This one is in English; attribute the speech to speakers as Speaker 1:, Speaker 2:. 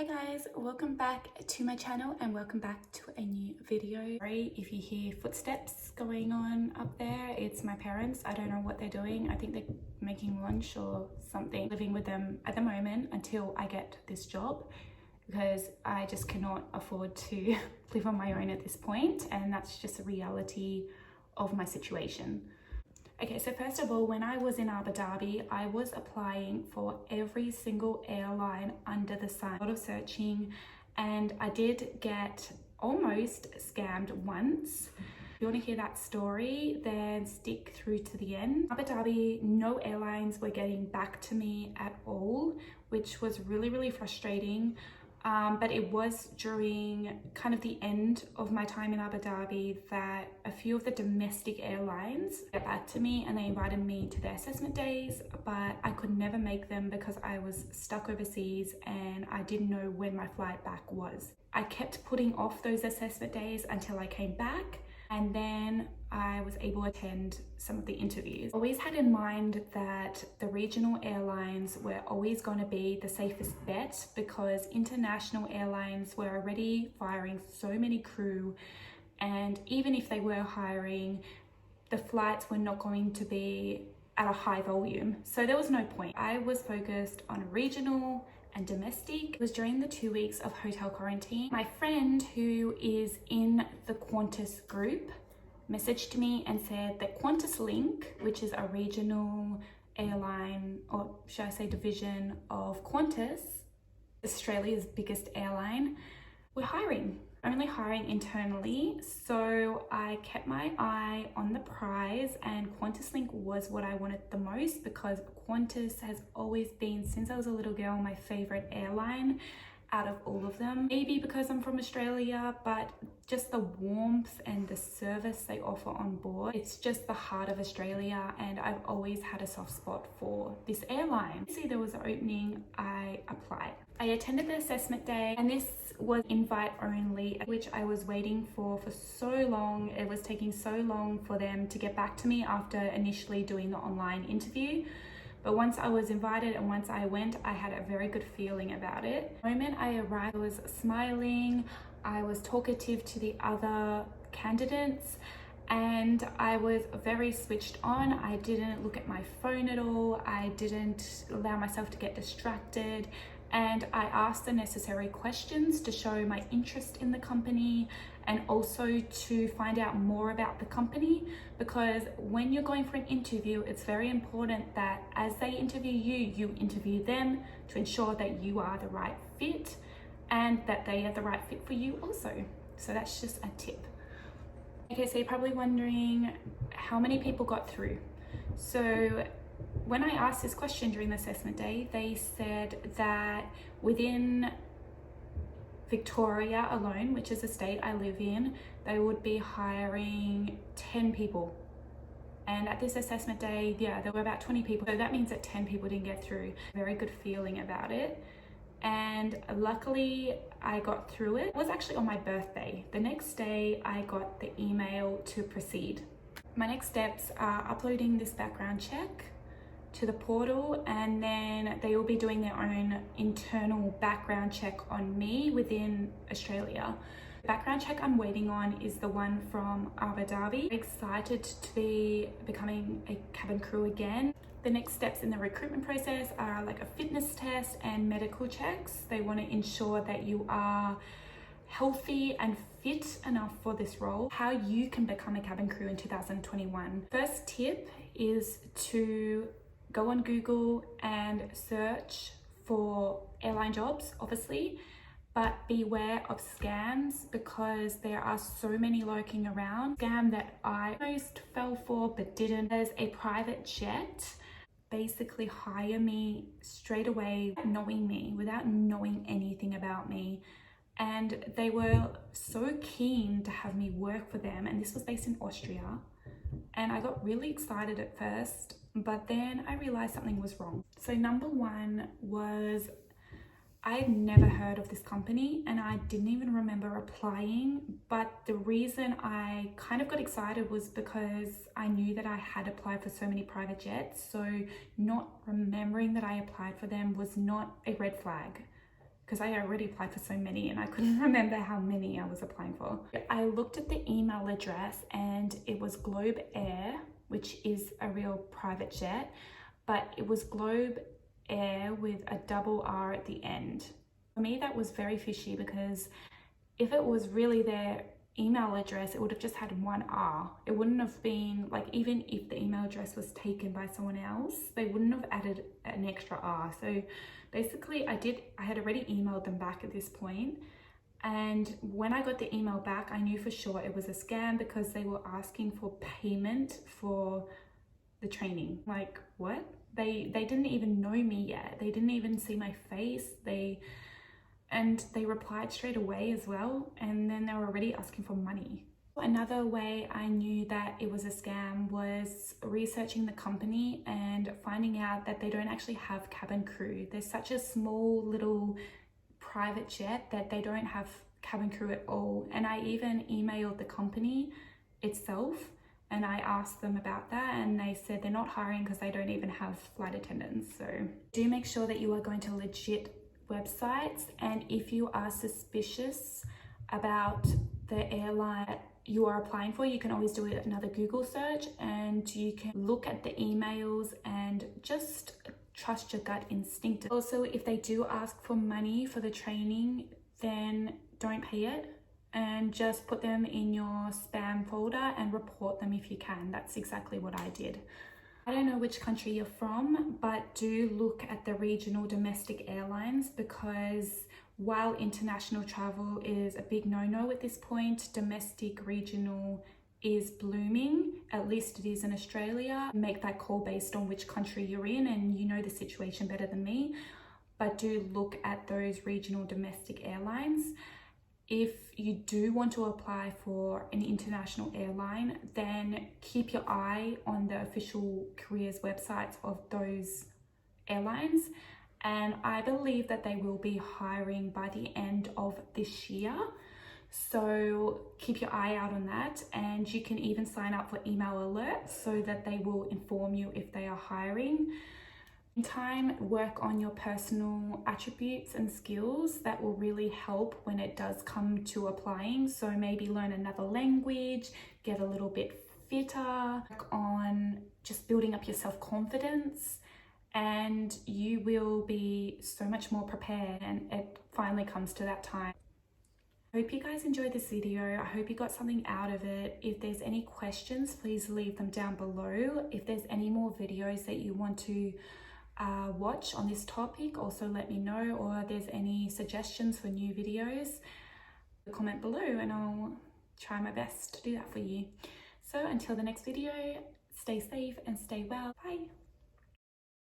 Speaker 1: Hi guys, welcome back to my channel and welcome back to a new video. Sorry if you hear footsteps going on up there, it's my parents. I don't know what they're doing. I think they're making lunch or something. Living with them at the moment until I get this job because I just cannot afford to live on my own at this point, and that's just a reality of my situation. Okay, so first of all, when I was in Abu Dhabi, I was applying for every single airline under the sun. A lot of searching, and I did get almost scammed once. If you want to hear that story, then stick through to the end. Abu Dhabi, no airlines were getting back to me at all, which was really frustrating. But it was during kind of the end of my time in Abu Dhabi that a few of the domestic airlines got back to me and they invited me to their assessment days, but I could never make them because I was stuck overseas and I didn't know when my flight back was. I kept putting off those assessment days until I came back, and then I was able to attend some of the interviews. Always had in mind that the regional airlines were always going to be the safest bet because international airlines were already firing so many crew, and even if they were hiring, the flights were not going to be at a high volume, so there was no point. I was focused on regional and domestic. It was during the 2 weeks of hotel quarantine. My friend who is in the Qantas group messaged me and said that Qantas Link, which is a regional airline, or should I say division of Qantas, Australia's biggest airline, were only hiring internally. So I kept my eye on the prize, and Qantas Link was what I wanted the most because Qantas has always been, since I was a little girl, my favorite airline out of all of them. Maybe because I'm from Australia, but just the warmth and the service they offer on board, it's just the heart of Australia, and I've always had a soft spot for this airline. See, there was an opening, I applied. I attended the assessment day, and this was invite only, which I was waiting for so long. It was taking so long for them to get back to me after initially doing the online interview. But once I was invited and once I went, I had a very good feeling about it. The moment I arrived, I was smiling, I was talkative to the other candidates, and I was very switched on. I didn't look at my phone at all. I didn't allow myself to get distracted. And I asked the necessary questions to show my interest in the company and also to find out more about the company, because when you're going for an interview, it's very important that as they interview you, you interview them to ensure that you are the right fit and that they are the right fit for you also. So that's just a tip. Okay, so you're probably wondering how many people got through. So when I asked this question during the assessment day, they said that within Victoria alone, which is the state I live in, they would be hiring 10 people. And at this assessment day, yeah, there were about 20 people. So that means that 10 people didn't get through. Very good feeling about it. And luckily I got through it. It was actually on my birthday. The next day I got the email to proceed. My next steps are uploading this background check to the portal, and then they will be doing their own internal background check on me within Australia. The background check I'm waiting on is the one from Abu Dhabi. I'm excited to be becoming a cabin crew again. The next steps in the recruitment process are like a fitness test and medical checks. They want to ensure that you are healthy and fit enough for this role. How you can become a cabin crew in 2021. First tip is to go on Google and search for airline jobs, obviously, but beware of scams because there are so many lurking around. Scam that I almost fell for but didn't. There's a private jet basically hire me straight away, knowing me, without knowing anything about me. And they were so keen to have me work for them, and this was based in Austria. And I got really excited at first, but then I realized something was wrong. So number one was I'd never heard of this company and I didn't even remember applying. But the reason I kind of got excited was because I knew that I had applied for so many private jets. So not remembering that I applied for them was not a red flag, because I already applied for so many and I couldn't remember how many I was applying for. I looked at the email address and it was Globe Air, which is a real private jet, but it was Globe Air with a double R at the end. For me, that was very fishy, because if it was really their email address, it would have just had one R. It wouldn't have been like, even if the email address was taken by someone else, they wouldn't have added an extra R. So basically I had already emailed them back at this point, and when I got the email back, I knew for sure it was a scam, because they were asking for payment for the training. Like, what? They didn't even know me yet. They didn't even see my face. And they replied straight away as well, and then they were already asking for money. Another way I knew that it was a scam was researching the company and finding out that they don't actually have cabin crew. There's such a small little private jet that they don't have cabin crew at all. And I even emailed the company itself and I asked them about that, and they said they're not hiring because they don't even have flight attendants. So do make sure that you are going to legit websites, and if you are suspicious about the airline you are applying for, you can always do another Google search and you can look at the emails and just trust your gut instinct. Also, if they do ask for money for the training, then don't pay it and just put them in your spam folder and report them if you can. That's exactly what I did. I don't know which country you're from, but do look at the regional domestic airlines, because while international travel is a big no-no at this point, domestic regional is blooming. At least it is in Australia. Make that call based on which country you're in, and you know the situation better than me, but do look at those regional domestic airlines. If you do want to apply for an international airline, then keep your eye on the official careers websites of those airlines. And I believe that they will be hiring by the end of this year. So keep your eye out on that. And you can even sign up for email alerts so that they will inform you if they are hiring. In time, work on your personal attributes and skills that will really help when it does come to applying. So maybe learn another language, get a little bit fitter, work on just building up your self-confidence, and you will be so much more prepared and it finally comes to that time. I hope you guys enjoyed this video. I hope you got something out of it. If there's any questions, please leave them down below. If there's any more videos that you want to watch on this topic, also let me know, or if there's any suggestions for new videos, comment below and I'll try my best to do that for you. So until the next video, stay safe and stay well. Bye.